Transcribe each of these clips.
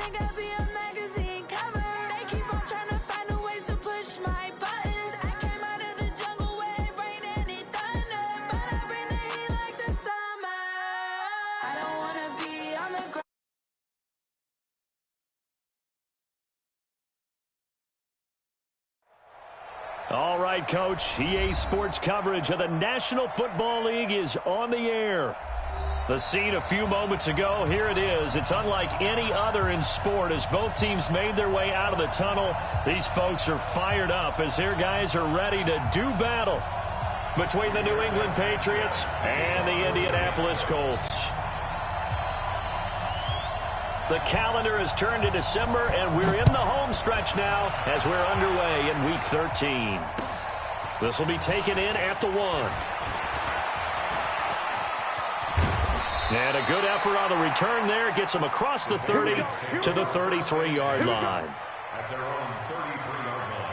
think I'd be a magazine cover. They keep on trying to find a ways to push my buttons. I came out of the jungle where it rained and it thunder, but I bring the heat like the summer. I don't wanna be on the ground. All right, Coach. EA Sports coverage of the National Football League is on the air. The scene a few moments ago, here it is. It's unlike any other in sport as both teams made their way out of the tunnel. These folks are fired up as their guys are ready to do battle between the New England Patriots and the Indianapolis Colts. The calendar has turned to December, and we're in the home stretch now as we're underway in Week 13. This will be taken in at the 1. And a good effort on the return there gets them across the 30 to the 33-yard line. At their own 33-yard line.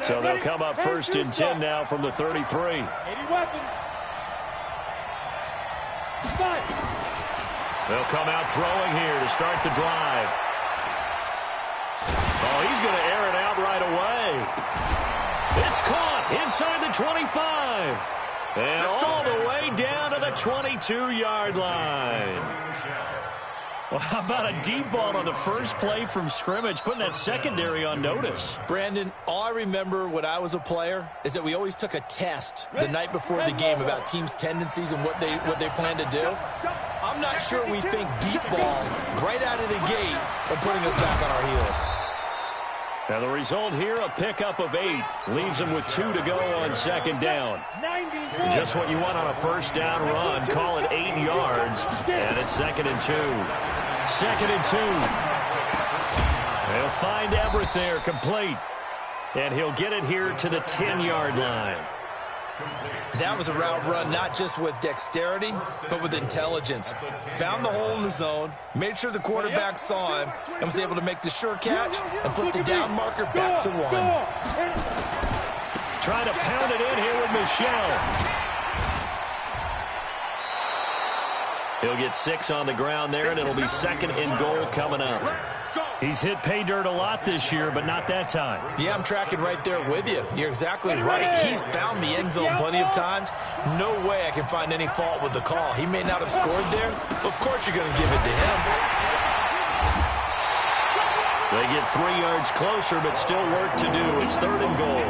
So they'll come up first and 10 now from the 33. 80 weapons. They'll come out throwing here to start the drive. Oh, he's going to air it out right away. It's caught inside the 25. And all the way down to the 22-yard line. Well, how about a deep ball on the first play from scrimmage, putting that secondary on notice? Brandon, all I remember when I was a player is that we always took a test the night before the game about teams' tendencies and what they plan to do. I'm not sure we think deep ball right out of the gate and putting us back on our heels. And the result here, a pickup of 8. Leaves them with 2 to go on second down. Just what you want on a first down run. Call it 8 yards. And it's 2nd and 2. 2nd and 2. They'll find Everett there, complete. And he'll get it here to the 10-yard line. That was a route run not just with dexterity, but with intelligence. Found the hole in the zone, made sure the quarterback saw him, and was able to make the sure catch and flip the down marker back to 1. Trying to pound it in here with Michelle. He'll get 6 on the ground there, and it'll be 2nd and goal coming up. He's hit pay dirt a lot this year, but not that time. Yeah, I'm tracking right there with you. You're exactly right. He's found the end zone plenty of times. No way I can find any fault with the call. He may not have scored there. Of course you're going to give it to him. They get 3 yards closer, but still work to do. It's 3rd and goal.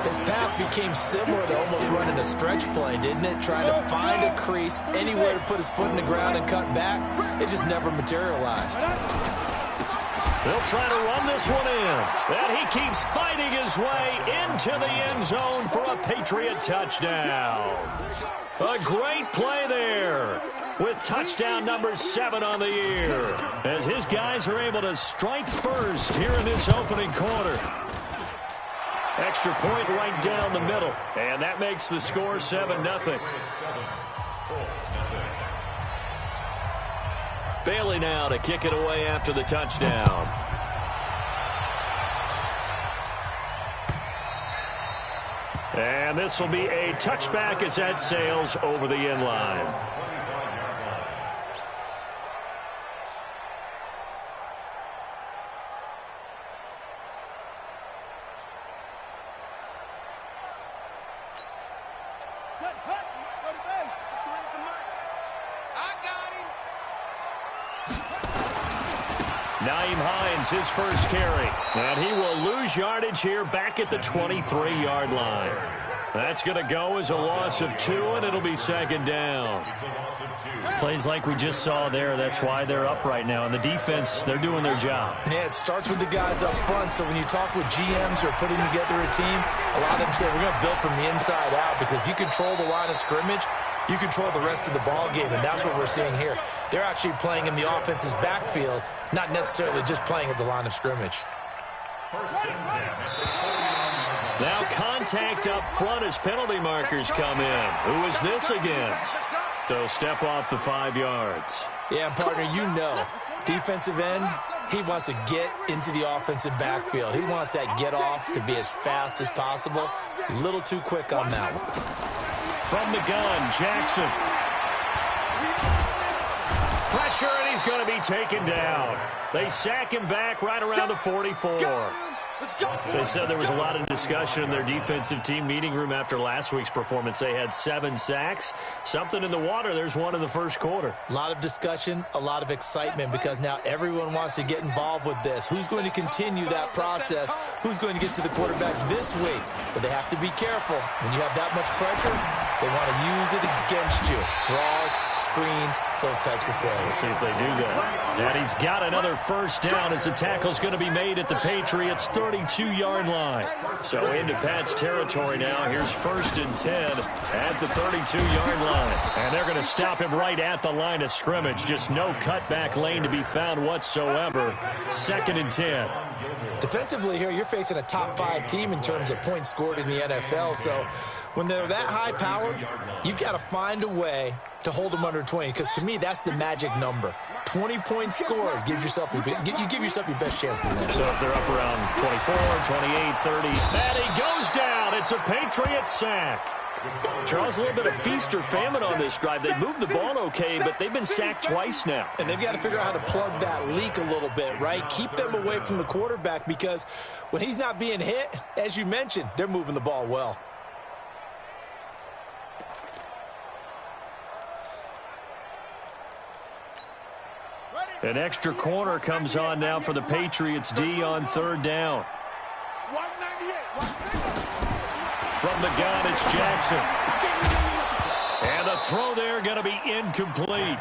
His path became similar to almost running a stretch play, didn't it? Trying to find a crease, anywhere to put his foot in the ground and cut back. It just never materialized. They'll try to run this one in. And he keeps fighting his way into the end zone for a Patriot touchdown. A great play there with touchdown number 7 on the year as his guys are able to strike first here in this opening quarter. Extra point right down the middle. And that makes the score 7-0. Bailey now to kick it away after the touchdown. And this will be a touchback as that sails over the end line. His first carry, and he will lose yardage here back at the 23-yard line. That's going to go as a loss of 2, and it'll be 2nd down. Plays like we just saw there, that's why they're up right now. And the defense, they're doing their job. Yeah, it starts with the guys up front, so when you talk with GMs who are putting together a team, a lot of them say we're going to build from the inside out, because if you control the line of scrimmage, you control the rest of the ball game, and that's what we're seeing here. They're actually playing in the offense's backfield, not necessarily just playing at the line of scrimmage. Now contact up front as penalty markers come in. Who is this against? They'll step off the 5 yards. Yeah, partner, you know, defensive end, He wants to get into the offensive backfield. He wants that get off to be as fast as possible. A little too quick on that one. From the gun, Jackson. Pressure, and he's going to be taken down. They sack him back right around the 44. They said there was a lot of discussion in their defensive team meeting room after last week's performance. They had 7 sacks. Something in the water. There's one in the first quarter. A lot of discussion, a lot of excitement, because now everyone wants to get involved with this. Who's going to continue that process? Who's going to get to the quarterback this week? But they have to be careful. When you have that much pressure, they want to use it against you. Draws, screens, those types of plays. Let's see if they do that. And he's got another first down as the tackle's going to be made at the Patriots' 32-yard line. So into Pat's territory now. Here's 1st and 10 at the 32-yard line. And they're going to stop him right at the line of scrimmage. Just no cutback lane to be found whatsoever. 2nd and 10. Defensively here, you're facing a top 5 team in terms of points scored in the NFL. So when they're that high-powered, you've got to find a way to hold them under 20, because to me, that's the magic number. 20 points scored gives yourself you give yourself your best chance to win. So if they're up around 24, 28, 30, and he goes down. It's a Patriot sack. Charles, a little bit of feast or famine on this drive. They moved the ball okay, but they've been sacked twice now. And they've got to figure out how to plug that leak a little bit, right? Keep them away from the quarterback, because when he's not being hit, as you mentioned, they're moving the ball well. An extra corner comes on now for the Patriots D on 3rd down. From the gun, it's Jackson. And the throw there going to be incomplete.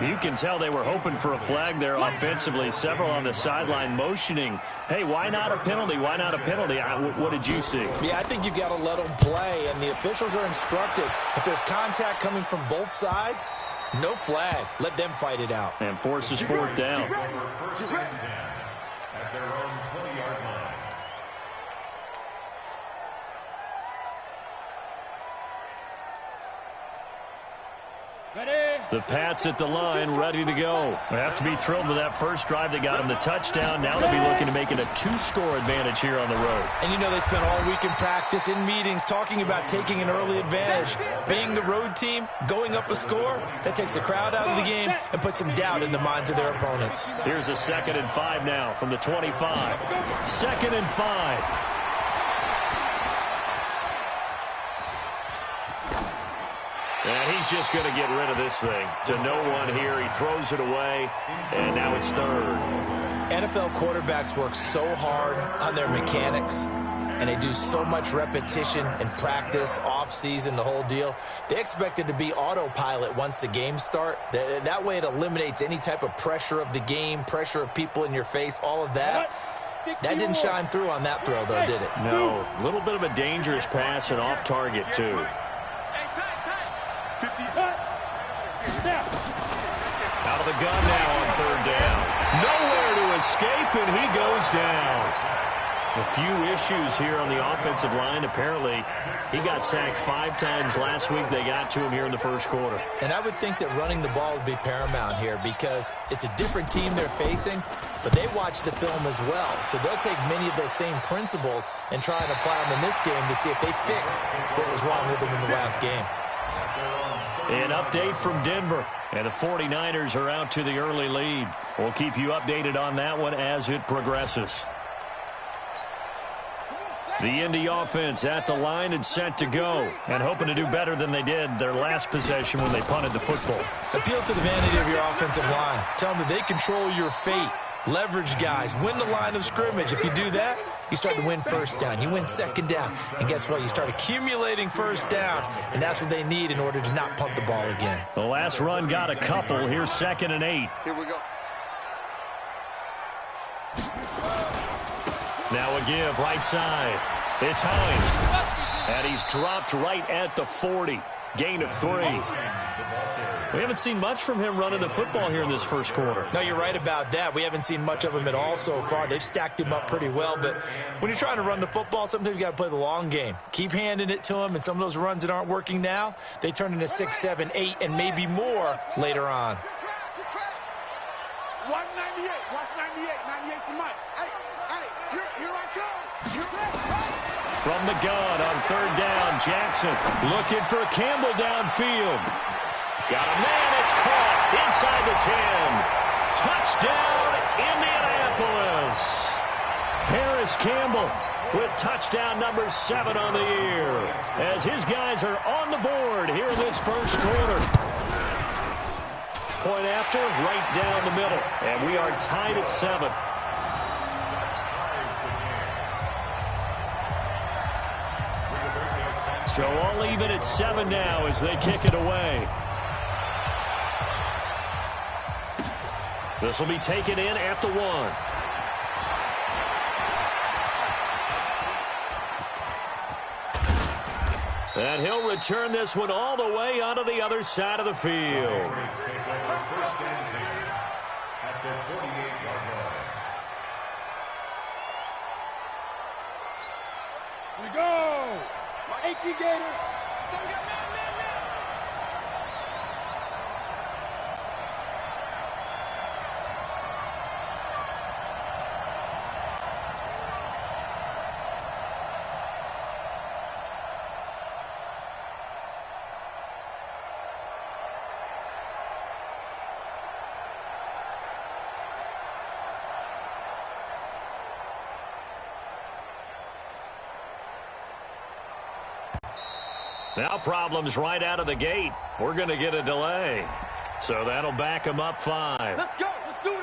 You can tell they were hoping for a flag there offensively. Several on the sideline motioning, hey, why not a penalty? Why not a penalty? What did you see? Yeah, I think you've got to let them play, and the officials are instructed. If there's contact coming from both sides, no flag. Let them fight it out. And forces 4th down. At their own 20-yard line. The Pats at the line, ready to go. They have to be thrilled with that first drive. They got them the touchdown. Now they'll be looking to make it a 2-score advantage here on the road. And you know they spent all week in practice, in meetings, talking about taking an early advantage. Being the road team, going up a score, that takes the crowd out of the game and puts some doubt in the minds of their opponents. Here's a 2nd and 5 now from the 25. 2nd and 5. And he's just going to get rid of this thing. To no one here. He throws it away, and now it's 3rd. NFL quarterbacks work so hard on their mechanics, and they do so much repetition and practice, off-season, the whole deal. They expect it to be autopilot once the games start. That way it eliminates any type of pressure of the game, pressure of people in your face, all of that. That didn't shine through on that throw, though, did it? No. A little bit of a dangerous pass and off target, too. Out of the gun now on 3rd down. Nowhere to escape, and he goes down. A few issues here on the offensive line. Apparently, he got sacked 5 times last week. They got to him here in the first quarter. And I would think that running the ball would be paramount here, because it's a different team they're facing, but they watch the film as well. So they'll take many of those same principles and try and apply them in this game to see if they fixed what was wrong with them in the last game. An update from Denver, and the 49ers are out to the early lead. We'll keep you updated on that one as it progresses. The Indy offense at the line and set to go, and hoping to do better than they did their last possession when they punted the football. Appeal to the vanity of your offensive line. Tell them that they control your fate. Leverage guys. Win the line of scrimmage. If you do that, you start to win first down. You win second down. And guess what? You start accumulating first downs. And that's what they need in order to not punt the ball again. The last run got a couple. Here's 2nd and 8. Here we go. Now a give, right side. It's Hines. And he's dropped right at the 40. Gain of 3. We haven't seen much from him running the football here in this first quarter. No, you're right about that. We haven't seen much of him at all so far. They've stacked him up pretty well. But when you're trying to run the football, sometimes you got to play the long game. Keep handing it to him, and some of those runs that aren't working now, they turn into 6, 7, 8, and maybe more later on. 198. Watch 98. From the gun on third down, Jackson looking for Campbell downfield. Got a man, it's caught inside the 10. Touchdown, Indianapolis. Harris Campbell with touchdown number 7 on the year as his guys are on the board here in this first quarter. Point after, right down the middle, and we are tied at 7. So all even at 7 now as they kick it away. This will be taken in at the 1. And he'll return this one all the way onto the other side of the field. Here we go! My AT Gator! Now problems right out of the gate. We're going to get a delay. So that'll back them up 5. Let's go! Let's do this!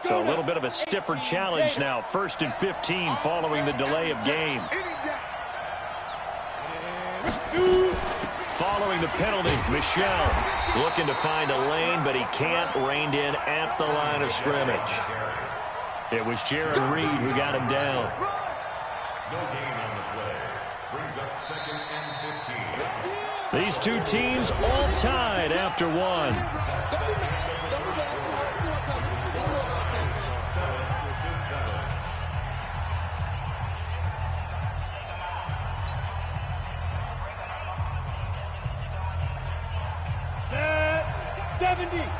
So a little bit of a stiffer challenge now. 1st and 15 following the delay of game. Following the penalty, Michel looking to find a lane, but he can't. Reined in at the line of scrimmage. It was Jaron Reed who got him down. No gain on the play. Brings up 2nd and 15. These two teams all tied after 1.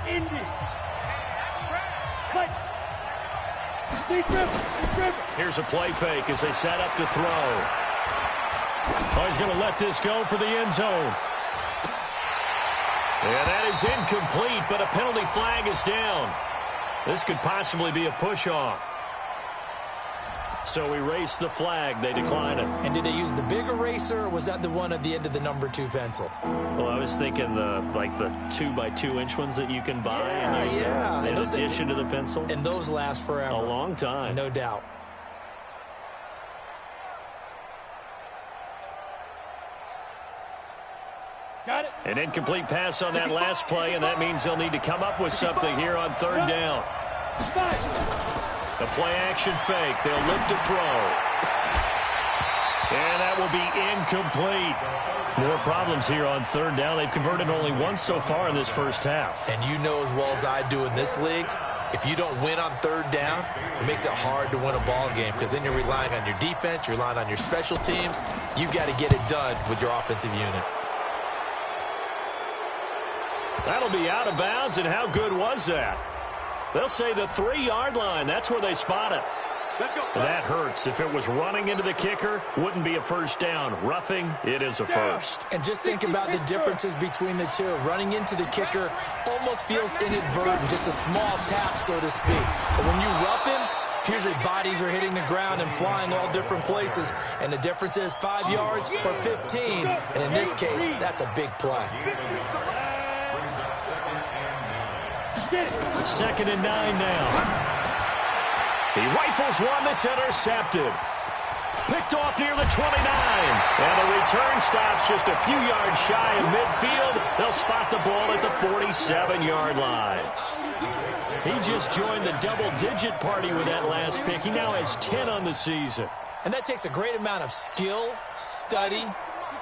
Indy. Here's a play fake as they set up to throw. Oh, he's going to let this go for the end zone. And that is incomplete, but a penalty flag is down. This could possibly be a push-off. So we race the flag. They decline it. And did they use the big eraser, or was that the one at the end of the number 2 pencil? Well, I was thinking the 2x2-inch ones that you can buy in addition to the pencil. And those last forever. A long time. No doubt. Got it. An incomplete pass on that last play, and that means they'll need to come up with something here on 3rd down. The play-action fake. They'll look to throw. And that will be incomplete. More problems here on 3rd down. They've converted only once so far in this first half. And you know as well as I do in this league, if you don't win on 3rd down, it makes it hard to win a ball game because then you're relying on your defense, you're relying on your special teams. You've got to get it done with your offensive unit. That'll be out of bounds, and how good was that? They'll say the 3-yard line. That's where they spot it. Let's go. That hurts. If it was running into the kicker, wouldn't be a first down. Roughing, it is a first. And just think about the differences between the two. Running into the kicker almost feels inadvertent, just a small tap, so to speak. But when you rough him, usually bodies are hitting the ground and flying all different places. And the difference is 5 yards or 15. And in this case, that's a big play. 2nd and 9 now. He rifles one that's intercepted. Picked off near the 29. And the return stops just a few yards shy of midfield. They'll spot the ball at the 47-yard line. He just joined the double-digit party with that last pick. He now has 10 on the season. And that takes a great amount of skill, study,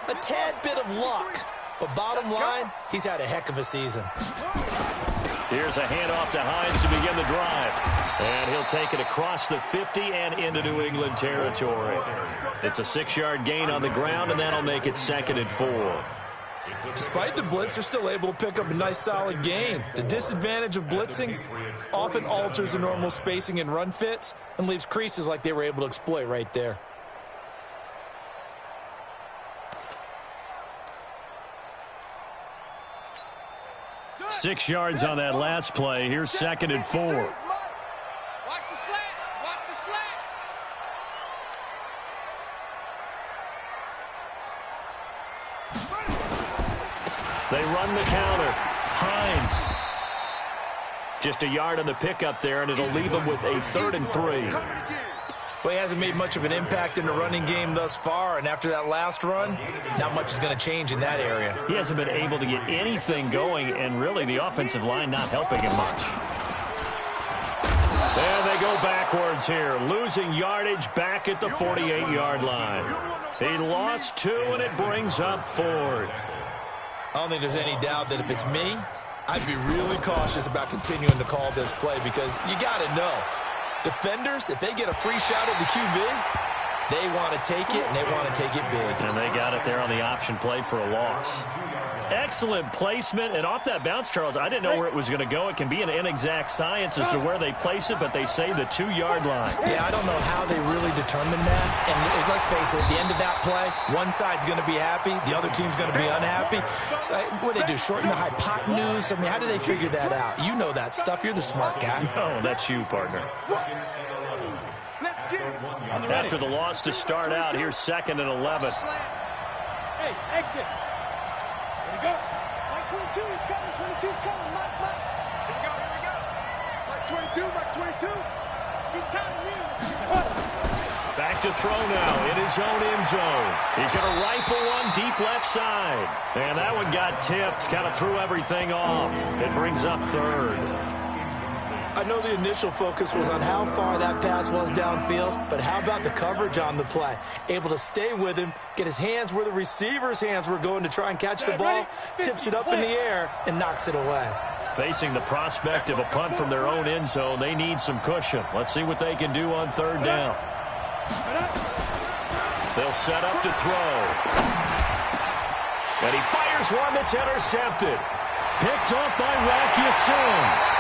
a tad bit of luck. But bottom line, he's had a heck of a season. Here's a handoff to Hines to begin the drive. And he'll take it across the 50 and into New England territory. It's a 6-yard gain on the ground, and that'll make it 2nd and 4. Despite the blitz, they're still able to pick up a nice solid gain. The disadvantage of blitzing often alters the normal spacing and run fits and leaves creases like they were able to exploit right there. Six yards on that last play. Here's 2nd and 4. Watch the slant. Watch the slant. They run the counter. Hines. Just a yard on the pickup there, and it'll leave them with a 3rd and 3. Well, he hasn't made much of an impact in the running game thus far, and after that last run, not much is going to change in that area. He hasn't been able to get anything going, and really the offensive line not helping him much. And they go backwards here, losing yardage back at the 48-yard line. He lost 2, and it brings up 4th. I don't think there's any doubt that if it's me, I'd be really cautious about continuing to call this play because you got to know, defenders, if they get a free shot at the QB, they want to take it, and they want to take it big. And they got it there on the option play for a loss. Excellent placement, and off that bounce, Charles, I didn't know where it was going to go. It can be an inexact science as to where they place it, but they say the 2-yard line. Yeah, I don't know how they really determined that. And let's face it, at the end of that play, one side's going to be happy, the other team's going to be unhappy. So, what do they do, shorten the hypotenuse? I mean, how do they figure that out? You know that stuff. You're the smart guy. Oh, that's you, partner. After the loss to start out, here's 2nd and 11. Hey, exit. Here we go. Mike 22 is coming. 22's coming. Mike. Here we go. Mike 22. He's counting you. Back to throw now in his own end zone. He's going to rifle one deep left side. And that one got tipped, kind of threw everything off. It brings up 3rd. I know the initial focus was on how far that pass was downfield, but how about the coverage on the play? Able to stay with him, get his hands where the receiver's hands were going to try and catch the ball, tips it up in the air, and knocks it away. Facing the prospect of a punt from their own end zone, they need some cushion. Let's see what they can do on 3rd down. They'll set up to throw. And he fires one that's intercepted. Picked off by Rakiason.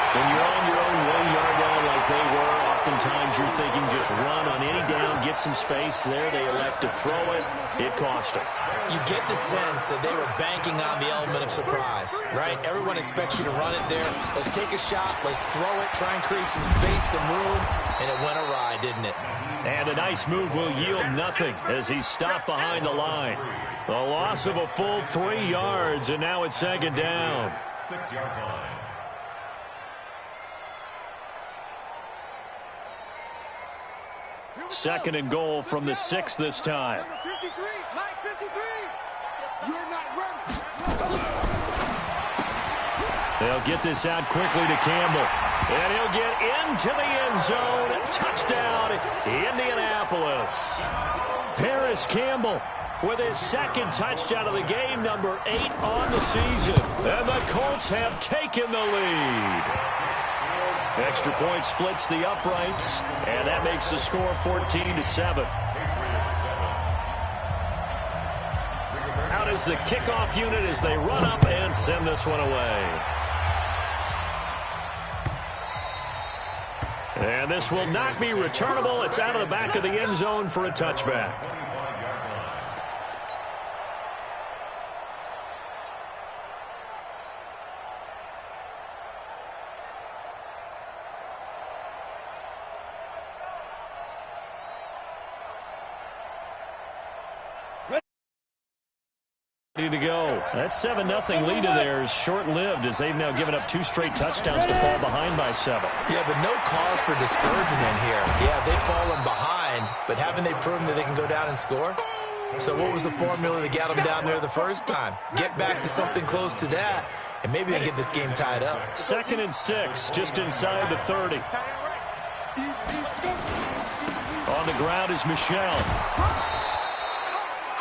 When you're on your own 1-yard line like they were, oftentimes you're thinking just run on any down, get some space. There they elect to throw it. It cost them. You get the sense that they were banking on the element of surprise, right? Everyone expects you to run it there. Let's take a shot. Let's throw it. Try and create some space, some room. And it went awry, didn't it? And a nice move will yield nothing as he's stopped behind the line. The loss of a full 3 yards, and now it's 2nd down. 6-yard line. Second and goal from the 6 this time. Number 53, Mike 53. You're not ready. They'll get this out quickly to Campbell. And he'll get into the end zone. Touchdown, Indianapolis. Paris Campbell with his 2nd touchdown of the game, number 8 on the season. And the Colts have taken the lead. Extra point splits the uprights, and that makes the score 14-7. Out is the kickoff unit as they run up and send this one away. And this will not be returnable. It's out of the back of the end zone for a touchback. Ready to go. That 7-0 lead of theirs short-lived as they've now given up 2 straight touchdowns to fall behind by 7. Yeah, but no cause for discouragement here. Yeah, they've fallen behind, but haven't they proven that they can go down and score? So what was the formula that got them down there the first time? Get back to something close to that, and maybe they get this game tied up. 2nd and 6, just inside the 30. On the ground is Michel.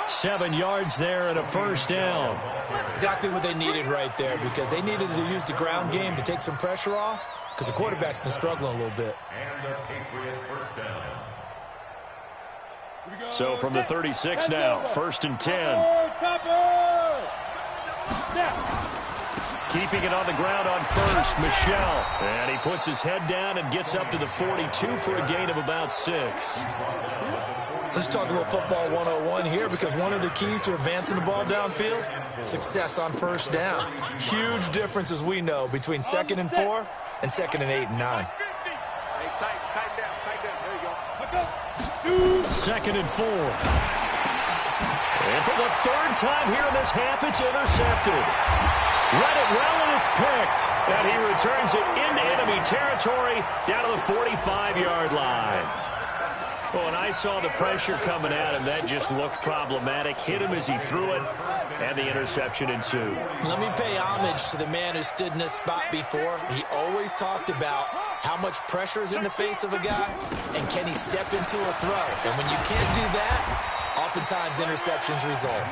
7 yards there and a 1st down. Exactly what they needed right there, because they needed to use the ground game to take some pressure off, because the quarterback's been struggling a little bit. And a Patriot first down. So from the 36 now, 1st and 10. Keeping it on the ground on first, Michelle. And he puts his head down and gets up to the 42 for a gain of about 6. Let's talk a little football 101 here, because one of the keys to advancing the ball downfield, success on first down. Huge difference, as we know, between 2nd and 4 and 2nd and 8 and 9. Tighten down. There you go. 2nd and 4. And for the 3rd time here in this half, it's intercepted. Read it well, and it's picked. And he returns it into enemy territory down to the 45-yard line. Well, and I saw the pressure coming at him. That just looked problematic. Hit him as he threw it, and the interception ensued. Let me pay homage to the man who stood in this spot before. He always talked about how much pressure is in the face of a guy, and can he step into a throw. And when you can't do that, oftentimes interceptions result.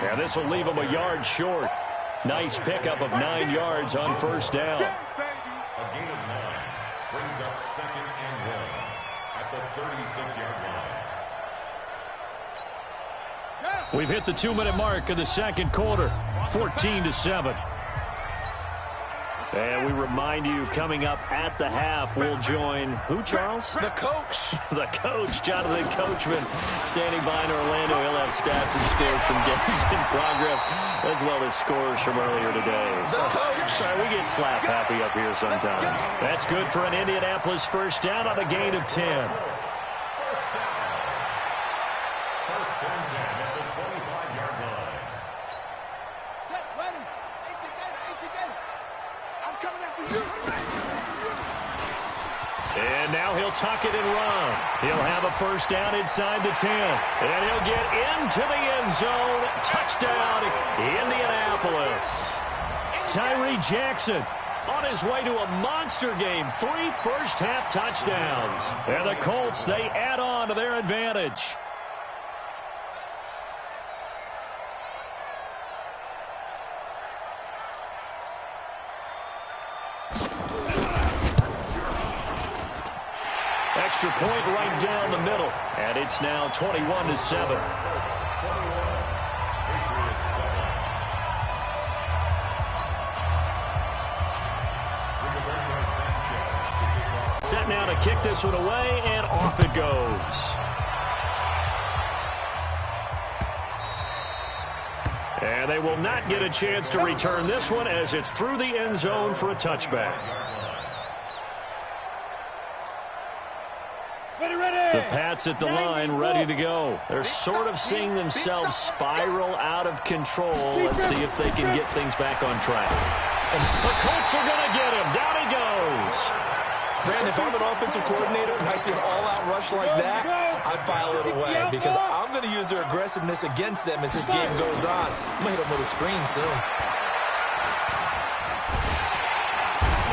Yeah, this will leave him a yard short. Nice pickup of 9 yards on first down. A gain of 9 brings up 2nd and 1 at the 36-yard line. We've hit the 2-minute mark of the 2nd quarter, 14-7. And we remind you, coming up at the half, we'll join who, Charles? The coach. The coach, Jonathan Coachman, standing by in Orlando. He'll have stats and scores from games in progress, as well as scores from earlier today. The coach. Sorry, we get slap happy up here sometimes. That's good for an Indianapolis first down on a gain of 10. First and 10 at the 25-yard line. Set, ready. I'm coming after you. And now he'll tuck it and run. He'll have a first down inside the 10. And he'll get into the end zone. Touchdown, Indianapolis. Tyree Jackson on his way to a monster game. 3 first-half touchdowns. And the Colts, they add on to their advantage. Extra point right down the middle. And it's now 21-7. Set now to kick this one away, and off it goes. And they will not get a chance to return this one, as it's through the end zone for a touchback. The Pats at the line, ready to go. They're sort of seeing themselves spiral out of control. Let's see if they can get things back on track. And the Colts are going to get him. Down he goes. Brandon, if I'm an offensive coordinator and I see an all-out rush like that, I file it away, because I'm going to use their aggressiveness against them as this game goes on. I'm going to hit them with a screen soon.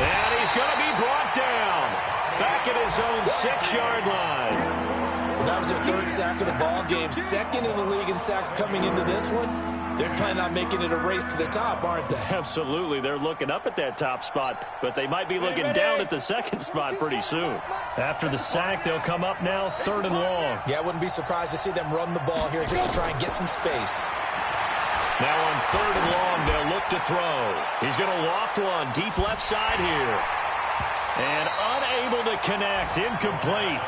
And he's going to be brought down. Back at his own 6-yard line. That was their 3rd sack of the ball game. 2nd in the league in sacks coming into this one. They're planning on making it a race to the top, aren't they? Absolutely. They're looking up at that top spot, but they might be looking down at the 2nd spot pretty soon. After the sack, they'll come up now 3rd and long. Yeah, I wouldn't be surprised to see them run the ball here just to try and get some space. Now on 3rd and long, they'll look to throw. He's going to loft one deep left side here. And unable to connect, incomplete.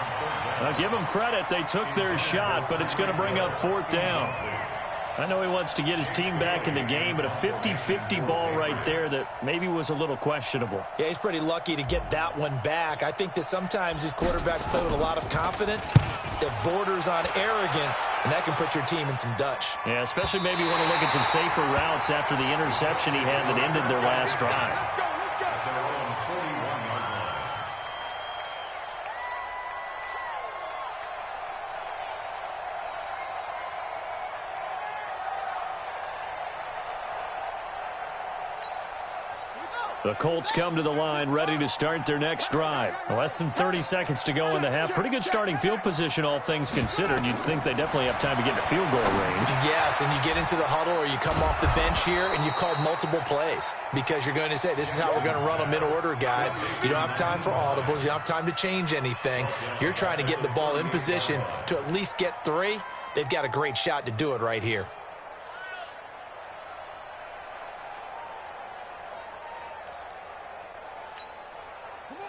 I'll give them credit, they took their shot, but it's going to bring up 4th down. I know he wants to get his team back in the game, but a 50-50 ball right there that maybe was a little questionable. Yeah, he's pretty lucky to get that one back. I think that sometimes these quarterbacks play with a lot of confidence that borders on arrogance, and that can put your team in some Dutch. Yeah, especially maybe want to look at some safer routes after the interception he had that ended their last drive. The Colts come to the line ready to start their next drive. Less than 30 seconds to go in the half. Pretty good starting field position, all things considered. You'd think they definitely have time to get to field goal range. Yes, and you get into the huddle or you come off the bench here and you've called multiple plays because you're going to say, this is how we're going to run them in order, guys. You don't have time for audibles. You don't have time to change anything. You're trying to get the ball in position to at least get 3. They've got a great shot to do it right here.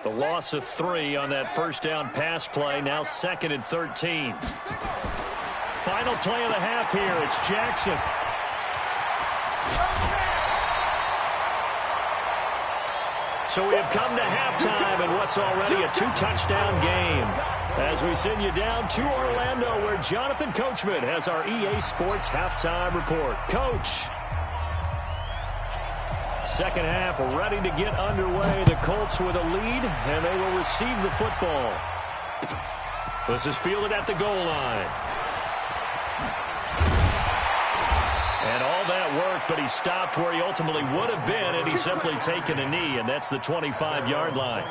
The loss of 3 on that first down pass play. Now 2nd and 13. Final play of the half here. It's Jackson. So we have come to halftime in what's already a 2-touchdown game. As we send you down to Orlando, where Jonathan Coachman has our EA Sports halftime report. Coach. Second half ready to get underway. The Colts with a lead, and they will receive the football. This is fielded at the goal line. And all that work, but he stopped where he ultimately would have been, and he's simply taken a knee, and that's the 25-yard line.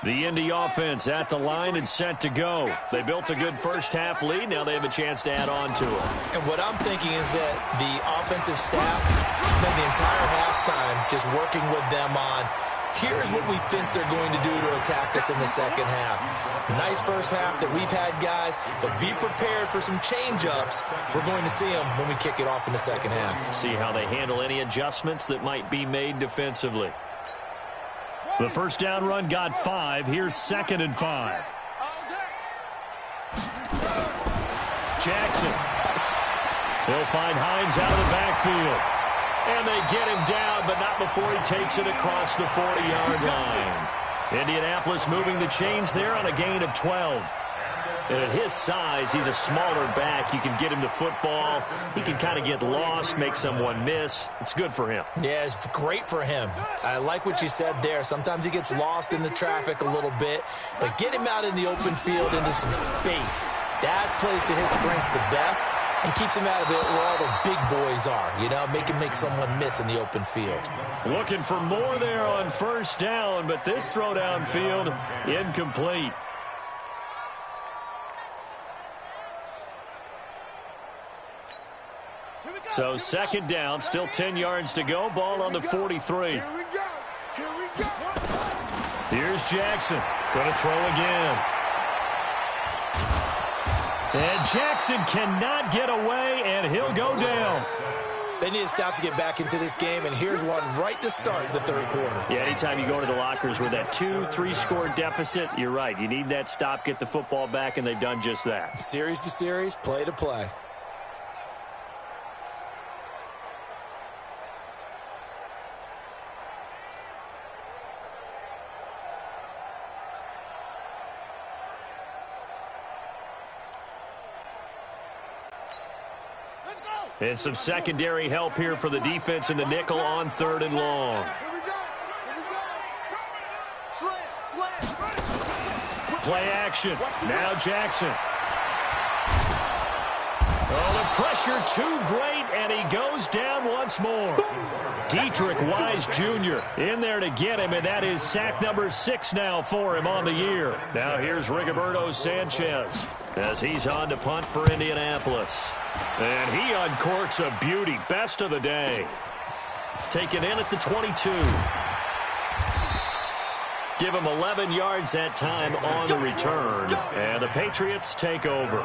The Indy offense at the line and set to go. They built a good first-half lead. Now they have a chance to add on to it. And what I'm thinking is that the offensive staff spent the entire halftime just working with them on, here's what we think they're going to do to attack us in the second half. Nice first half that we've had, guys, but be prepared for some change-ups. We're going to see them when we kick it off in the second half. See how they handle any adjustments that might be made defensively. The first down run got 5. Here's 2nd and 5. Jackson. He'll find Hines out of the backfield. And they get him down, but not before he takes it across the 40-yard line. Indianapolis moving the chains there on a gain of 12. And at his size, he's a smaller back. You can get him to football. He can kind of get lost, make someone miss. It's good for him. Yeah, it's great for him. I like what you said there. Sometimes he gets lost in the traffic a little bit, but get him out in the open field into some space. That plays to his strengths the best and keeps him out of it where all the big boys are. You know, make him make someone miss in the open field. Looking for more there on first down, but this throw downfield incomplete. So 2nd down, still 10 yards to go. Ball on the 43. Here we go. Here we go. Here's Jackson. Going to throw again. And Jackson cannot get away, and he'll go down. They need to stop to get back into this game, and here's one right to start the third quarter. Yeah, anytime you go to the lockers with that 2-3 score deficit, you're right. You need that stop, get the football back, and they've done just that. Series to series, play to play. And some secondary help here for the defense in the nickel on 3rd and long. Here we go. Here we go. Slant. Play action. Now Jackson. Oh, the pressure too great, and he goes down once more. Dietrich Wise Jr. in there to get him, and that is sack number 6 now for him on the year. Now here's Rigoberto Sanchez as he's on to punt for Indianapolis. And he uncorks a beauty. Best of the day. Taken in at the 22. Give him 11 yards that time on the return. And the Patriots take over.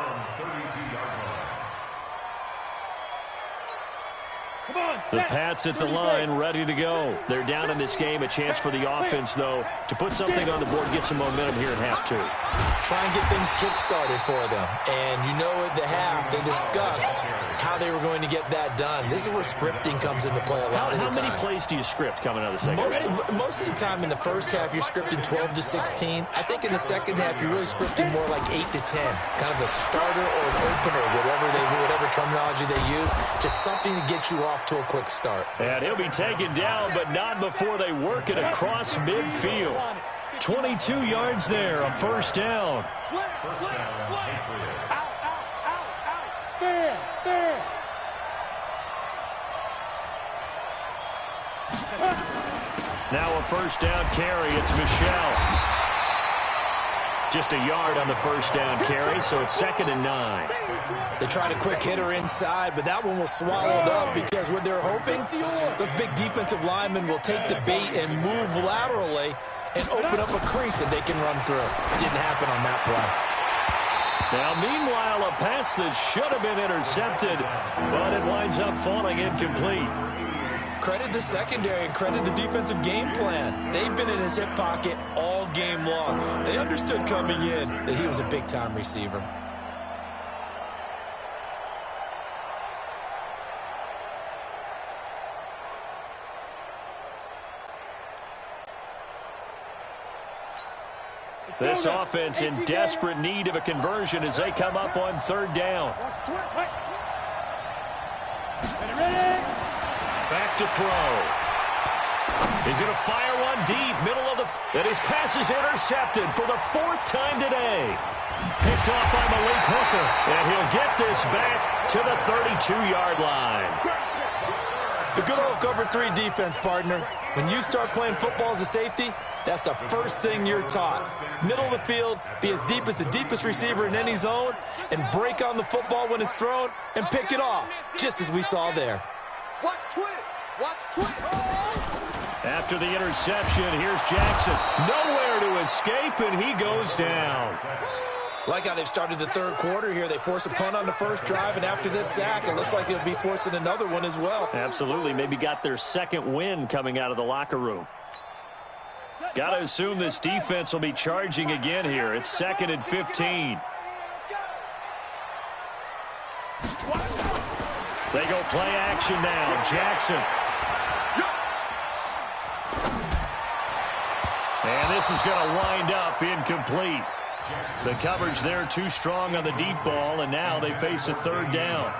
The Pats at the line, ready to go. They're down in this game. A chance for the offense, though, to put something on the board, get some momentum here in half 2. Try and get things kick-started for them. And you know at the half, they discussed how they were going to get that done. This is where scripting comes into play a lot of the time. How many plays do you script coming out of the second? Most of the time in the first half, you're scripting 12 to 16. I think in the second half, you're really scripting more like 8 to 10. Kind of a starter or an opener, whatever terminology they use. Just something to get you off to a quick start. And he'll be taken down, but not before they work it across midfield. 22 yards there, a first down. Slant. Out. Fair. Now a first down carry. It's Michelle. Just a yard on the first down carry, so it's 2nd and 9. They tried a quick hitter inside, but that one was swallowed up because what they're hoping, those big defensive linemen will take the bait and move laterally and open up a crease that they can run through. Didn't happen on that play. Now, meanwhile, a pass that should have been intercepted, but it winds up falling incomplete. Credit the secondary and credit the defensive game plan. They've been in his hip pocket all game long. They understood coming in that he was a big-time receiver. This offense in desperate need of a conversion as they come up on 3rd down. Back to throw. He's going to fire one deep, middle of the... And his pass is intercepted for the 4th time today. Picked off by Malik Hooker. And he'll get this back to the 32-yard line. The good old cover 3 defense, partner. When you start playing football as a safety, that's the first thing you're taught. Middle of the field, be as deep as the deepest receiver in any zone, and break on the football when it's thrown and pick it off, just as we saw there. Watch twist. Watch twist. After the interception, here's Jackson. Nowhere to escape, and he goes down. Like how they've started the 3rd quarter here. They force a punt on the first drive, and after this sack, it looks like they'll be forcing another one as well. Absolutely. Maybe got their 2nd win coming out of the locker room. Got to assume this defense will be charging again here. It's 2nd and 15. They go play action now. Jackson. And this is going to wind up incomplete. The coverage there too strong on the deep ball, and now they face a 3rd down.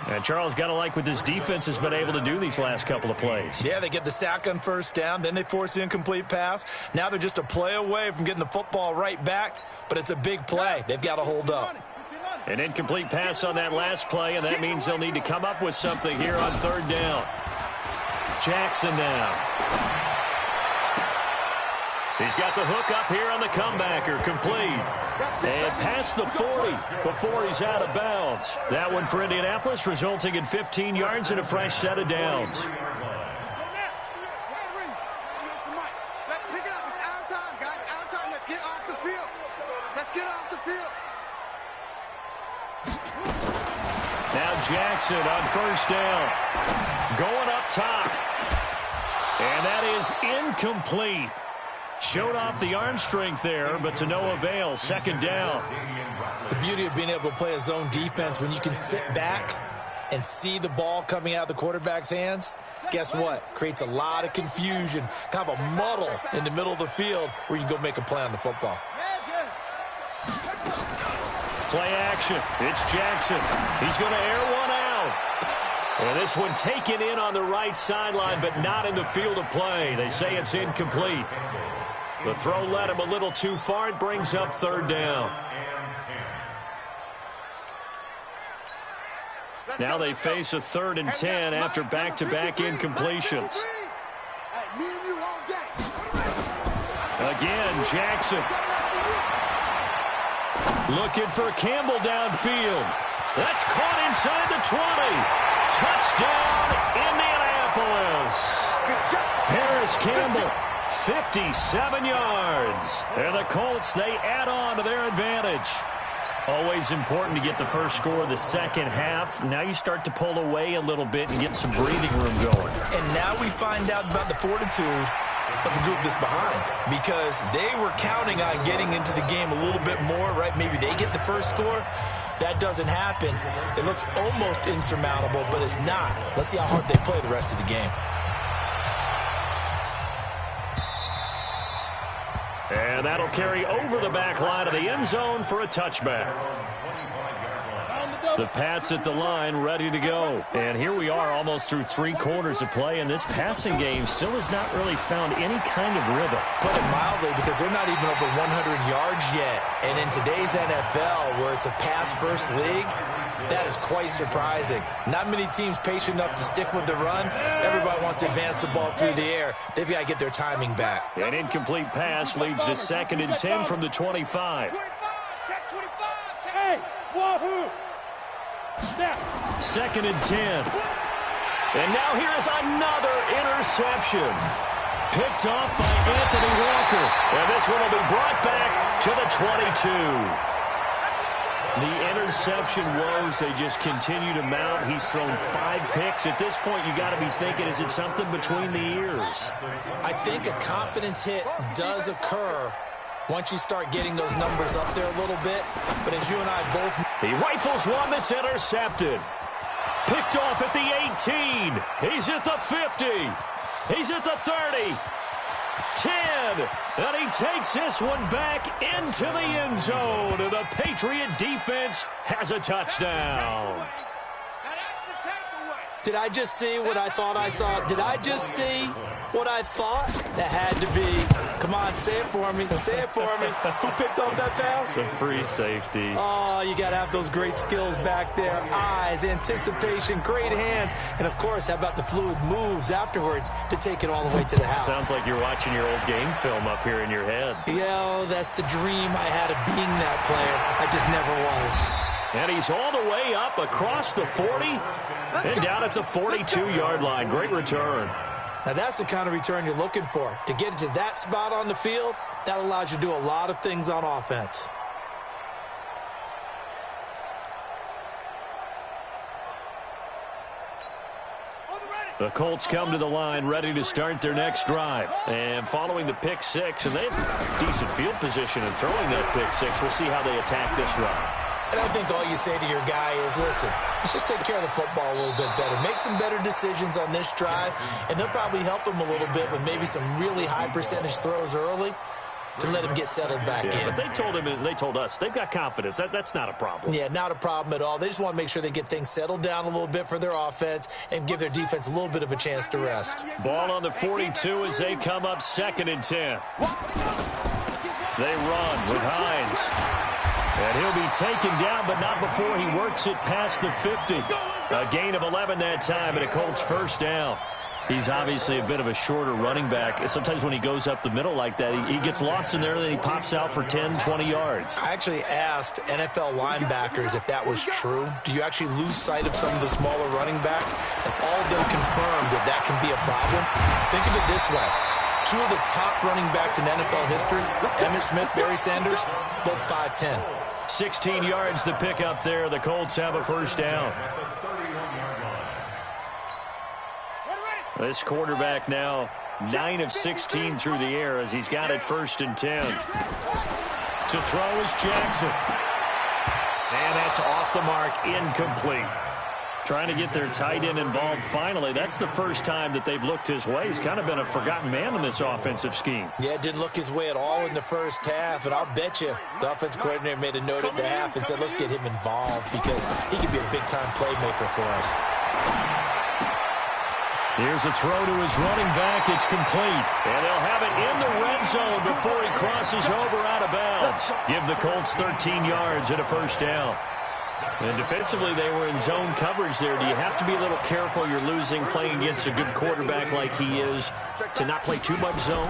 And Charles, got to like what this defense has been able to do these last couple of plays. Yeah, they get the sack on first down, then they force the incomplete pass. Now they're just a play away from getting the football right back, but it's a big play. They've got to hold up. An incomplete pass on that last play, and that means they'll need to come up with something here on 3rd down. Jackson now. He's got the hook up here on the comebacker, complete. And past the 40 before he's out of bounds. That one for Indianapolis, resulting in 15 yards and a fresh set of downs. Let's pick it up. It's our time, guys. Our time. Let's get off the field. Let's get off the field. Now Jackson on first down. Going up top. And that is incomplete. Showed off the arm strength there, but to no avail. 2nd down. The beauty of being able to play a zone defense, when you can sit back and see the ball coming out of the quarterback's hands, guess what? Creates a lot of confusion, kind of a muddle in the middle of the field where you can go make a play on the football. Play action. It's Jackson. He's going to air one out. And this one taken in on the right sideline, but not in the field of play. They say it's incomplete. The throw led him a little too far. It brings up 3rd down. Now they face a 3rd and 10 after back-to-back incompletions. Again, Jackson. Looking for Campbell downfield. That's caught inside the 20. Touchdown, Indianapolis. Paris Campbell, 57 yards. And the Colts, they add on to their advantage. Always important to get the first score of the second half. Now you start to pull away a little bit and get some breathing room going. And now we find out about the fortitude of the group that's behind, because they were counting on getting into the game a little bit more, right? Maybe they get the first score. That doesn't happen. It looks almost insurmountable, but it's not. Let's see how hard they play the rest of the game. And that'll carry over the back line of the end zone for a touchback. The Pats at the line, ready to go. And here we are almost through 3 quarters of play, and this passing game still has not really found any kind of rhythm. Put it mildly, because they're not even over 100 yards yet. And in today's NFL, where it's a pass-first league, That is quite surprising. Not many teams patient enough to stick with the run. Everybody wants to advance the ball through the air. They've got to get their timing back. An incomplete pass leads to 2nd and 10 from the 25. Hey, wahoo! Snap. 2nd and 10. And now here is another interception. Picked off by Anthony Walker. And this one will be brought back to the 22. The interception woes, they just continue to mount. He's thrown 5 picks. At this point, you got to be thinking, is it something between the ears? I think a confidence hit does occur once you start getting those numbers up there a little bit. But as you and I both... He rifles one that's intercepted. Picked off at the 18. He's at the 50. He's at the 30. 10. And he takes this one back into the end zone. And the Patriot defense has a touchdown. Did I just see what I thought I saw? Did I just see what I thought? That had to be. Come on, say it for me. Say it for me. Who picked off that pass? The free safety. Oh, you got to have those great skills back there. Eyes, anticipation, great hands. And, of course, how about the fluid moves afterwards to take it all the way to the house? Sounds like you're watching your old game film up here in your head. Yo, that's the dream I had of being that player. I just never was. And he's all the way up across the 40 and down at the 42-yard line. Great return. Now, that's the kind of return you're looking for. To get to that spot on the field, that allows you to do a lot of things on offense. The Colts come to the line ready to start their next drive. And following the pick six, and they have decent field position in throwing that pick six. We'll see how they attack this run. And I think all you say to your guy is, listen, let's just take care of the football a little bit better. Make some better decisions on this drive, and they'll probably help him a little bit with maybe some really high percentage throws early to let him get settled back in. But they told us they've got confidence. That's not a problem. Yeah, not a problem at all. They just want to make sure they get things settled down a little bit for their offense and give their defense a little bit of a chance to rest. Ball on the 42 as they come up 2nd and 10. They run with Hines. And he'll be taken down, but not before he works it past the 50. A gain of 11 that time, and a Colts first down. He's obviously a bit of a shorter running back. Sometimes when he goes up the middle like that, he gets lost in there, and then he pops out for 10, 20 yards. I actually asked NFL linebackers if that was true. Do you actually lose sight of some of the smaller running backs? And all of them confirmed that that can be a problem. Think of it this way. 2 of the top running backs in NFL history, Emmitt Smith, Barry Sanders, both 5'10". 16 yards to pick up there. The Colts have a first down. This quarterback now 9 of 16 through the air as he's got it 1st and 10. To throw is Jackson. And that's off the mark, incomplete. Trying to get their tight end involved finally. That's the first time that they've looked his way. He's kind of been a forgotten man in this offensive scheme. Yeah, it didn't look his way at all in the first half, and I'll bet you the offense coordinator made a note at the half and said, let's get him involved because he could be a big-time playmaker for us. Here's a throw to his running back. It's complete. And they'll have it in the red zone before he crosses over out of bounds. Give the Colts 13 yards and a first down. And defensively, they were in zone coverage there. Do you have to be a little careful? You're losing playing against a good quarterback like he is to not play too much zone?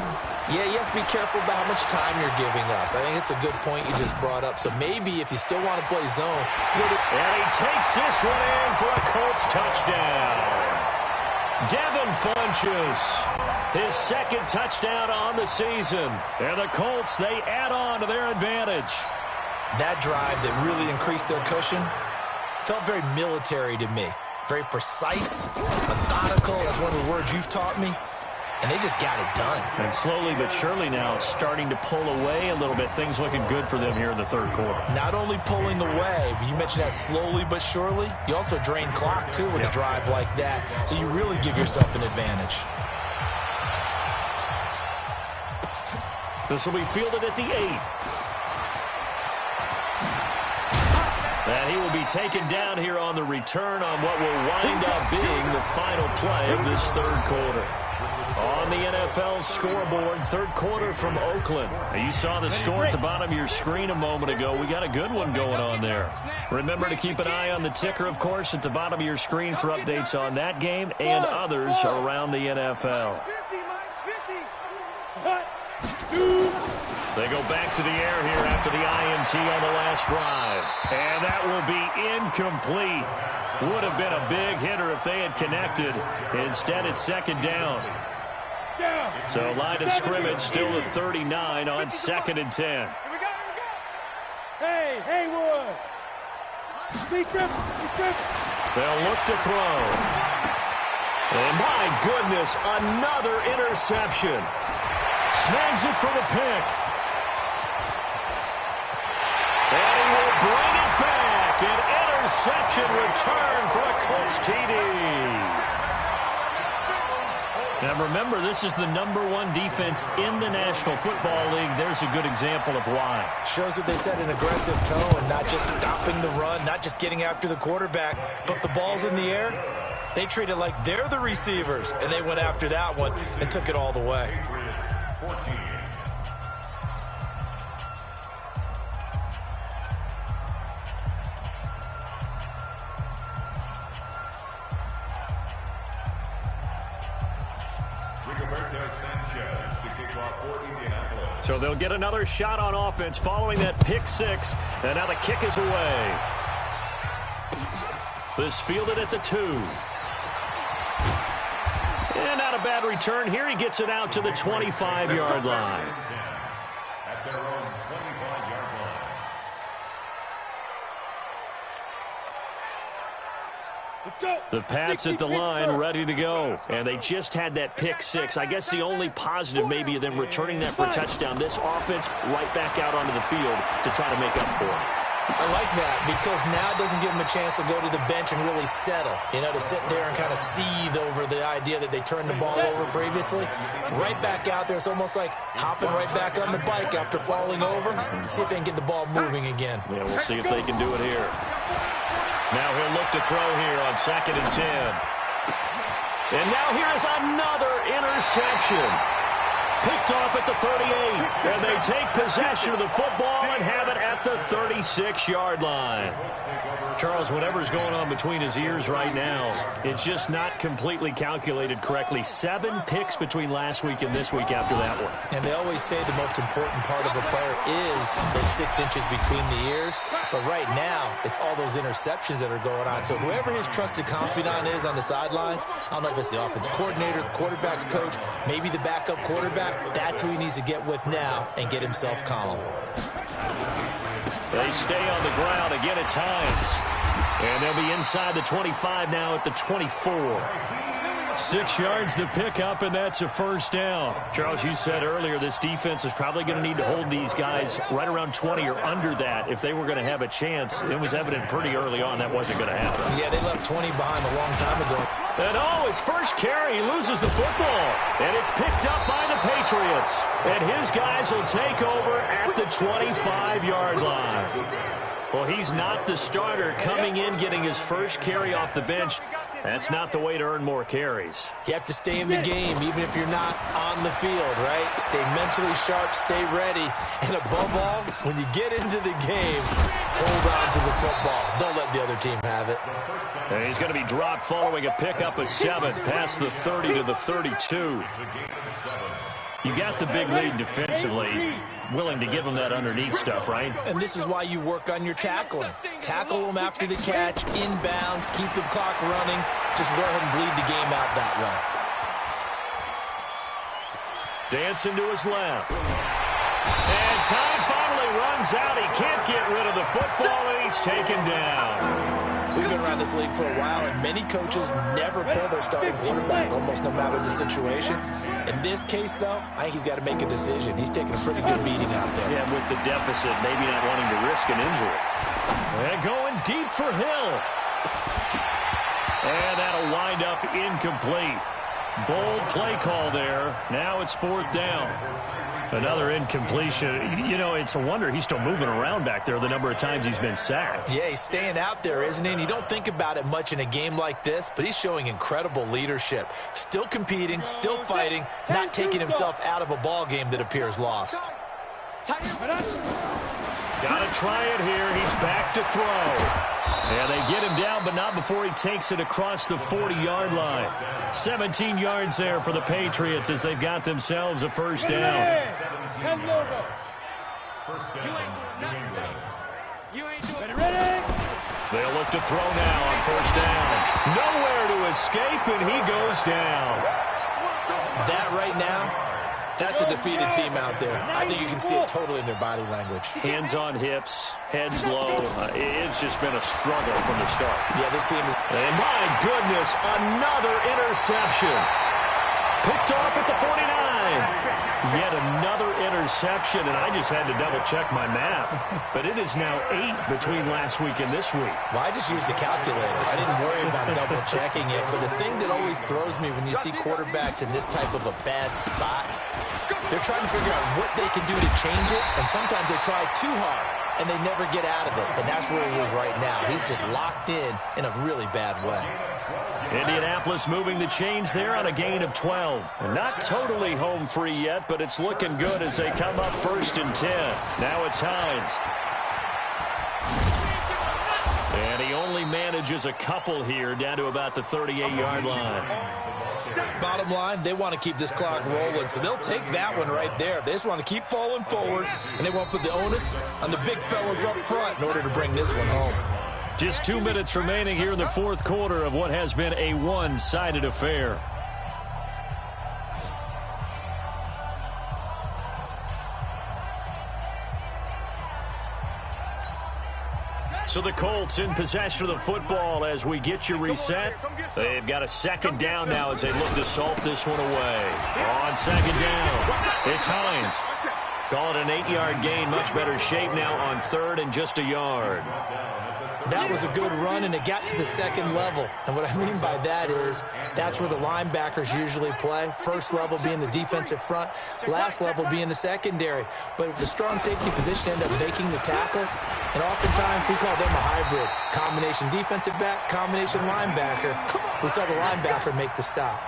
Yeah, you have to be careful about how much time you're giving up. I think it's a good point you just brought up. So maybe if you still want to play zone. And he takes this one in for a Colts touchdown. Devin Funchess, his 2nd touchdown on the season. And the Colts, they add on to their advantage. That drive that really increased their cushion felt very military to me. Very precise, methodical. That's one of the words you've taught me. And they just got it done. And slowly but surely now starting to pull away a little bit. Things looking good for them here in the 3rd quarter. Not only pulling away, but you mentioned that slowly but surely. You also drain clock, too, with a drive like that. So you really give yourself an advantage. This will be fielded at the 8. And he will be taken down here on the return on what will wind up being the final play of this 3rd quarter. On the NFL scoreboard, third quarter from Oakland. You saw the score at the bottom of your screen a moment ago. We got a good one going on there. Remember to keep an eye on the ticker, of course, at the bottom of your screen for updates on that game and others around the NFL. They go back to the air here after the INT on the last drive. And that will be incomplete. Would have been a big hitter if they had connected. Instead, it's second down. So line of scrimmage still at 39 on 2nd and 10. Here we go. Hey, Haywood. They'll look to throw. And my goodness, another interception. Snags it for the pick. And he will bring it back. An interception return for a Colts TD. Now remember, this is the #1 defense in the National Football League. There's a good example of why. Shows that they set an aggressive tone, not just stopping the run, not just getting after the quarterback, but the ball's in the air. They treat it like they're the receivers, and they went after that one and took it all the way. So they'll get another shot on offense following that pick six. And now the kick is away. This fielded at the 2. And not a bad return here. He gets it out to the 25-yard line. At their own 25-yard line. Let's go. The Pats at the line, ready to go. And they just had that pick six. I guess the only positive maybe of them returning that for a touchdown. This offense right back out onto the field to try to make up for it. I like that because now it doesn't give them a chance to go to the bench and really settle. You know, to sit there and kind of seethe over the idea that they turned the ball over previously. Right back out there. It's almost like hopping right back on the bike after falling over. See if they can get the ball moving again. Yeah, we'll see if they can do it here. Now he'll look to throw here on 2nd and 10. And now here is another interception. Picked off at the 38. And they take possession of the football and have it at the 36-yard line. Charles, whatever's going on between his ears right now, it's just not completely calculated correctly. 7 picks between last week and this week after that one. And they always say the most important part of a player is those 6 inches between the ears. But right now, it's all those interceptions that are going on. So whoever his trusted confidant is on the sidelines, I don't know if it's the offense coordinator, the quarterback's coach, maybe the backup quarterback, that's who he needs to get with now and get himself calm. They stay on the ground. Again, it's Hines. And they'll be inside the 25 now at the 24. 6 yards to pick up, and that's a first down. Charles, you said earlier this defense is probably going to need to hold these guys right around 20 or under that if they were going to have a chance. It was evident pretty early on that wasn't going to happen. Yeah, they left 20 behind a long time ago. And his first carry, he loses the football. And it's picked up by the Patriots. And his guys will take over at the 25-yard line. Well, he's not the starter coming in, getting his first carry off the bench. That's not the way to earn more carries. You have to stay in the game, even if you're not on the field, right? Stay mentally sharp, stay ready. And above all, when you get into the game, hold on to the football. Don't let the other team have it. And he's going to be dropped following a pickup of 7 past the 30 to the 32. You got the big lead defensively, willing to give them that underneath stuff, right? And this is why you work on your tackling. Tackle them after the catch, inbounds, keep the clock running. Just go ahead and bleed the game out that way. Dancing to his left. And time finally runs out. He can't get rid of the football, and he's taken down. We've been around this league for a while, and many coaches never pull their starting quarterback, almost no matter the situation. In this case, though, I think he's got to make a decision. He's taking a pretty good beating out there. Yeah, with the deficit, maybe not wanting to risk an injury. And going deep for Hill. And that'll wind up incomplete. Bold play call there. Now it's 4th down. Another incompletion. You know, it's a wonder he's still moving around back there the number of times he's been sacked. Yeah, he's staying out there, isn't he? And you don't think about it much in a game like this, but he's showing incredible leadership. Still competing, still fighting, not taking himself out of a ball game that appears lost. Got to try it here. He's back to throw. And they get him down, but not before he takes it across the 40-yard line. 17 yards there for the Patriots as they've got themselves a 1st down. 10 logos. First down, New England. You ain't doing it. Ready? They'll look to throw now on 1st down. Nowhere to escape, and he goes down. That right now, that's a defeated team out there. I think you can see it totally in their body language. Hands on hips, heads low. It's just been a struggle from the start. Yeah, this team is... And my goodness, another interception. Picked off at the 49. Yet another interception, and I just had to double-check my math. But it is now 8 between last week and this week. Well, I just used a calculator. I didn't worry about double-checking it. But the thing that always throws me when you see quarterbacks in this type of a bad spot, they're trying to figure out what they can do to change it, and sometimes they try too hard, and they never get out of it. And that's where he is right now. He's just locked in a really bad way. Indianapolis moving the chains there on a gain of 12. Not totally home free yet, but it's looking good as they come up 1st and 10. Now it's Hines. And he only manages a couple here down to about the 38-yard line. Bottom line, they want to keep this clock rolling, so they'll take that one right there. They just want to keep falling forward, and they won't put the onus on the big fellas up front in order to bring this one home. Just 2 minutes remaining here in the 4th quarter of what has been a one-sided affair. So the Colts in possession of the football as we get you reset. They've got a 2nd down now as they look to salt this one away. On 2nd down, it's Hines. Call it an 8-yard gain, much better shape now on 3rd and just a yard. That was a good run, and it got to the 2nd level. And what I mean by that is that's where the linebackers usually play. First level being the defensive front, last level being the secondary. But the strong safety position ended up making the tackle, and oftentimes we call them a hybrid. Combination defensive back, combination linebacker. We saw the linebacker make the stop.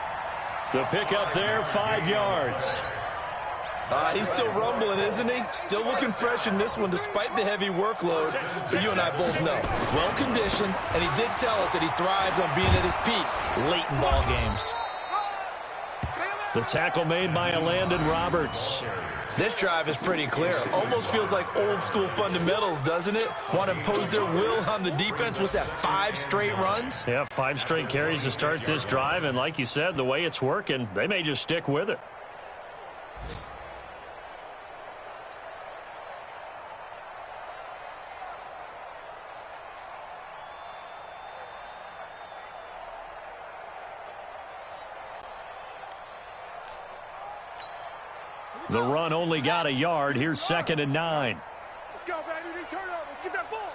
The pickup there, 5 yards. He's still rumbling, isn't he? Still looking fresh in this one despite the heavy workload. But you and I both know, well-conditioned, and he did tell us that he thrives on being at his peak late in ball games. The tackle made by Landon Roberts. This drive is pretty clear. Almost feels like old-school fundamentals, doesn't it? Want to impose their will on the defense. Was that 5 straight runs? Yeah, 5 straight carries to start this drive, and like you said, the way it's working, they may just stick with it. The run only got a yard. Here's 2nd and 9. Let's go, baby. They turn over. Get that ball.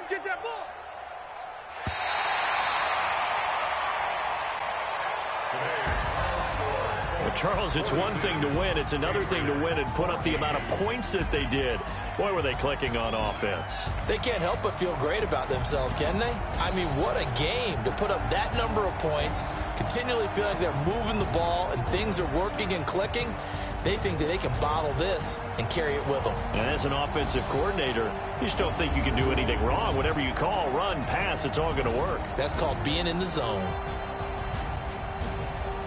Get that ball. Well, Charles, it's one thing to win. It's another thing to win and put up the amount of points that they did. Boy, were they clicking on offense. They can't help but feel great about themselves, can they? I mean, what a game to put up that number of points, continually feel like they're moving the ball and things are working and clicking. They think that they can bottle this and carry it with them. And as an offensive coordinator, you just don't think you can do anything wrong. Whatever you call, run, pass, it's all going to work. That's called being in the zone.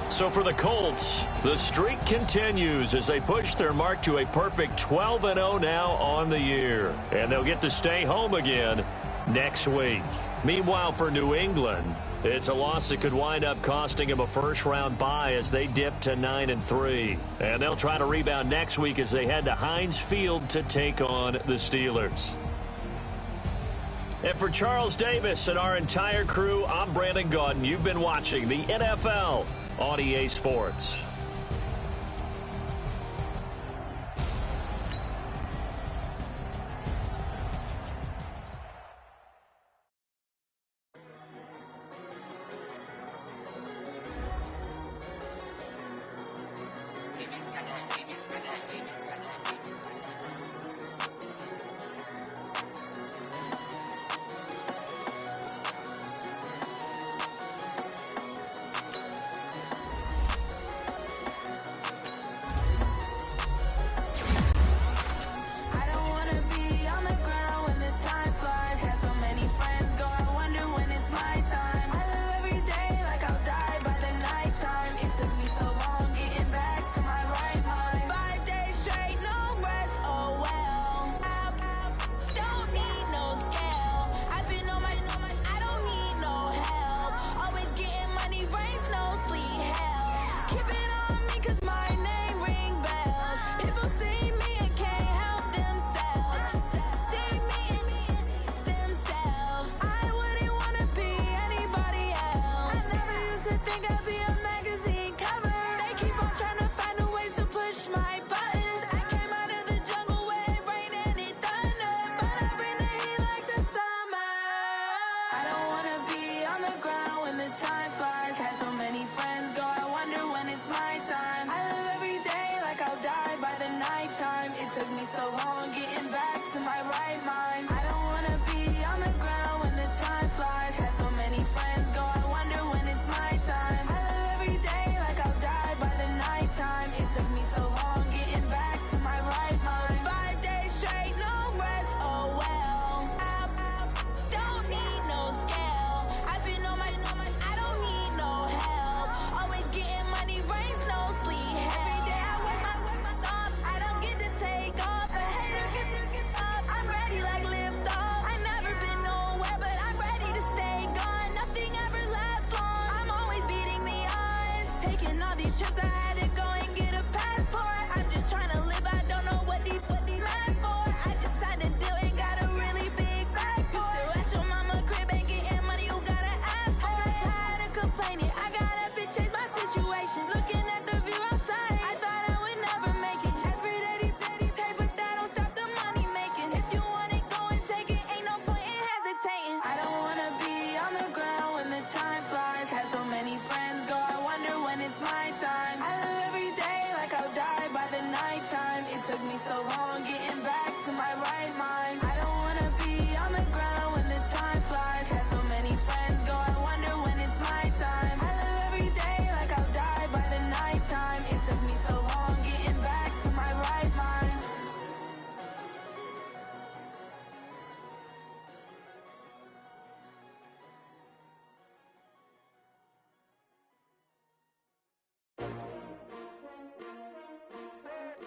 So for the Colts, the streak continues as they push their mark to a perfect 12-0 now on the year. And they'll get to stay home again next week. Meanwhile, for New England, it's a loss that could wind up costing them a first-round bye as they dip to 9-3. And they'll try to rebound next week as they head to Heinz Field to take on the Steelers. And for Charles Davis and our entire crew, I'm Brandon Gaudin. You've been watching the NFL on EA Sports.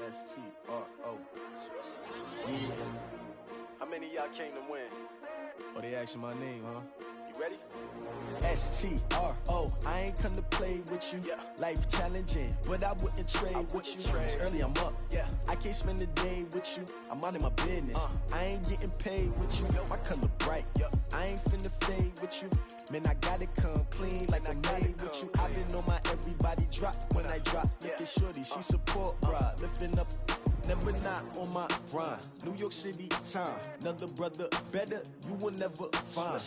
S-T-R-O. Yeah. How many of y'all came to win? Oh, they asking my name, huh? You ready? S-T-R-O. I ain't come to play with you. Yeah. Life challenging, but I wouldn't trade with you. It's early, I'm up. Yeah. I can't spend the day with you. I'm minding my business. I ain't getting paid with you. My color bright. I ain't finna fade with you. Man, I gotta come clean like I made with you. I've been on my everybody drop when I drop. Look at shorty, she support, bruh. Lifting up. Never not on my grind. New York City time. Another brother better, you will never find.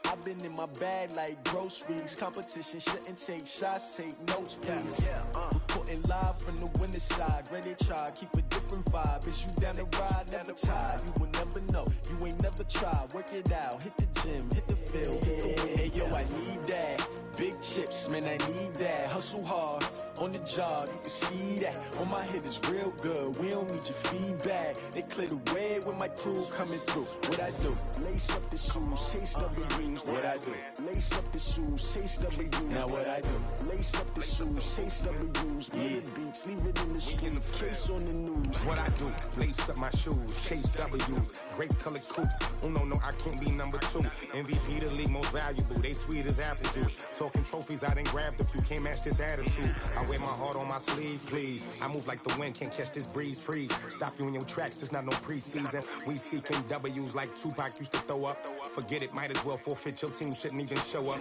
I've been in my bag like groceries. Competition shouldn't take shots, take notes, please. Reporting live from the winning side. Ready to try, keep a different vibe. Is you down the ride, never tired. You will never know, you ain't never tried. Work it out, hit the gym, hit the field, hit the wind. Hey yo, I need that. Big chips, man, I need that. Hustle hard, on the job, you can see that. On my head is real good, we don't need your feedback. They clear the way when my crew coming through. What I do? Lace up the shoes, chase W's. What I do? Lace up the shoes, chase W's. Now what I do? Lace up the shoes, chase W's. Yeah, beats, leave it in the street, case on the news. What I do? Lace up my shoes, chase W's. Great colored coops. Oh no, I can't be number 2. MVP the league most valuable. They sweet as apple juice. Talking trophies, I done grabbed a few. Can't match this attitude. I wear my heart on my sleeve, please. I move like the wind, can't catch this breeze, freeze. Stop you in your tracks, there's not no preseason. We seeking W's like Tupac used to throw up. Forget it, might as well forfeit. Your team shouldn't even show up.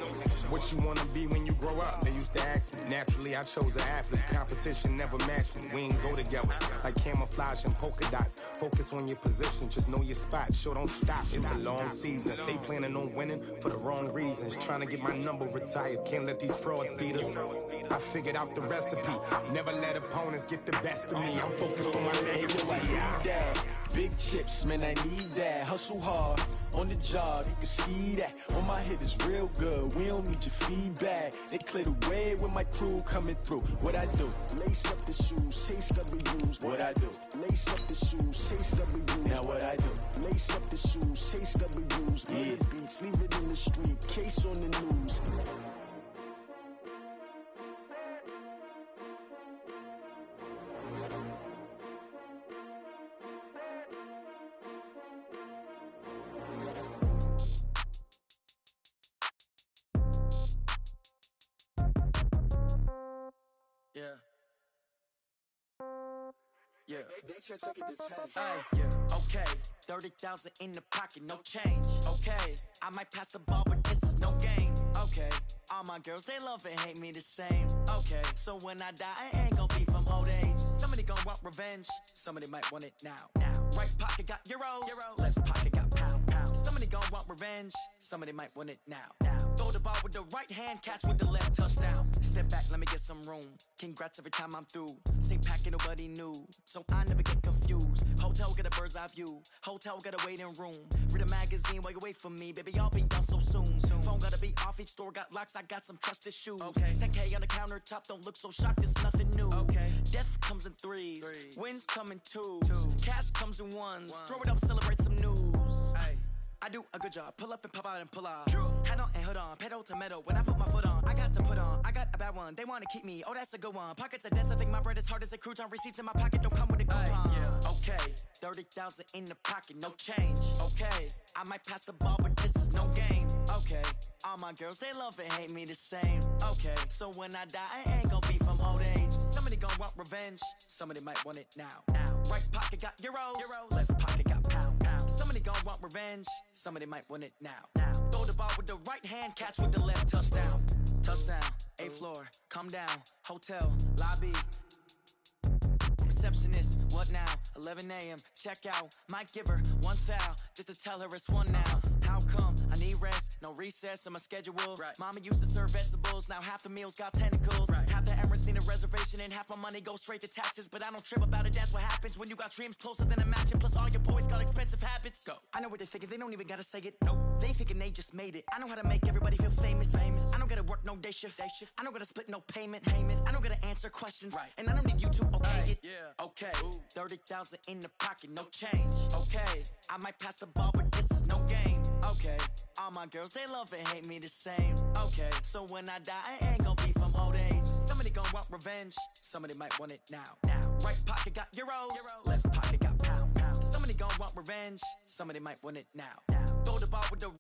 What you wanna be when you grow up? They used to ask me. Naturally, I chose an athlete. Competition never matched me. We ain't go together like camouflage and polka dots. Focus on your position, just know your spot. Sure, don't stop. It's a long season. They planning on winning for the wrong reasons. Trying to get my number retired. Can't let these frauds beat us. I figured out the recipe. Never let opponents get the best of me. I'm focused on my legacy. Big chips, man, I need that. Hustle hard, on the job, you can see that. On my head is real good, we don't need your feedback. They clear the way when my crew coming through. What I do? Lace up the shoes, chase W's. What I do? Lace up the shoes, chase W's. Now what I do? Lace up the shoes, chase W's. Yeah, beats, leave it in the street, case on the news. Yeah. Yeah. Hey, yeah. Okay. 30,000 in the pocket, no change. Okay. I might pass the ball, but this is no game. Okay. All my girls, they love and hate me the same. Okay. So when I die, I ain't gon' be from old age. Somebody gon' want revenge. Somebody might want it now. Right pocket got euros. Left pocket got pound. Somebody gon' want revenge. Somebody might want it now. Throw the ball with the right hand, catch with the left, touchdown. Step back, let me get some room. Congrats every time I'm through. Same packet, nobody knew, so I never get confused. Hotel got a bird's eye view. Hotel got a waiting room. Read a magazine while you wait for me, baby. I'll be done so soon. Phone gotta be off. Each store got locks. I got some trusted shoes. 10K on the countertop. Don't look so shocked. It's nothing new. Death comes in threes. Wins come in twos. Cash comes in ones. Throw it up, celebrate some news. I do a good job. Pull up and pop out and pull out. Head on and hood on. Pedal to metal. When I put my foot on, I got to put on. I got a bad one. They want to keep me. Oh, that's a good one. Pockets are dense. I think my bread is hard as a crouton. Receipts in my pocket don't come with a coupon. Okay. 30,000 in the pocket. No change. Okay. I might pass the ball, but this is no game. Okay. All my girls, they love and hate me the same. Okay. So when I die, I ain't gon' be from old age. Somebody gon' want revenge. Somebody might want it now. Right pocket got euros. Left pocket got pound. Somebody gon' want revenge. Somebody might want it now. Throw the ball with the right hand, catch with the left, touchdown. Touchdown, 8th floor, come down, hotel, lobby. Receptionist, what now? 11 a.m., check out. Might give her one foul, just to tell her it's one now. How come? I need rest, no recess on my schedule. Mama used to serve vegetables, now half the meals got tentacles. Half the errands need a reservation and half my money goes straight to taxes. But I don't trip about it, that's what happens when you got dreams closer than a mansion. Plus all your boys got expensive habits. Go. I know what they're thinking, they don't even gotta say it. Nope. They thinking they just made it. I know how to make everybody feel famous. I don't gotta work no day shift. I don't gotta split no payment. I don't gotta answer questions. And I don't need you to okay it. Okay, 30,000 in the pocket, no change. Okay, I might pass the ball, but this is no game. Okay, all my girls, they love and hate me the same. Okay, so when I die, I ain't gon' be from old age. Somebody gon' want revenge. Somebody might want it now. Right pocket got euros. Left pocket got pound. Somebody gon' want revenge. Somebody might want it now. Throw the ball with the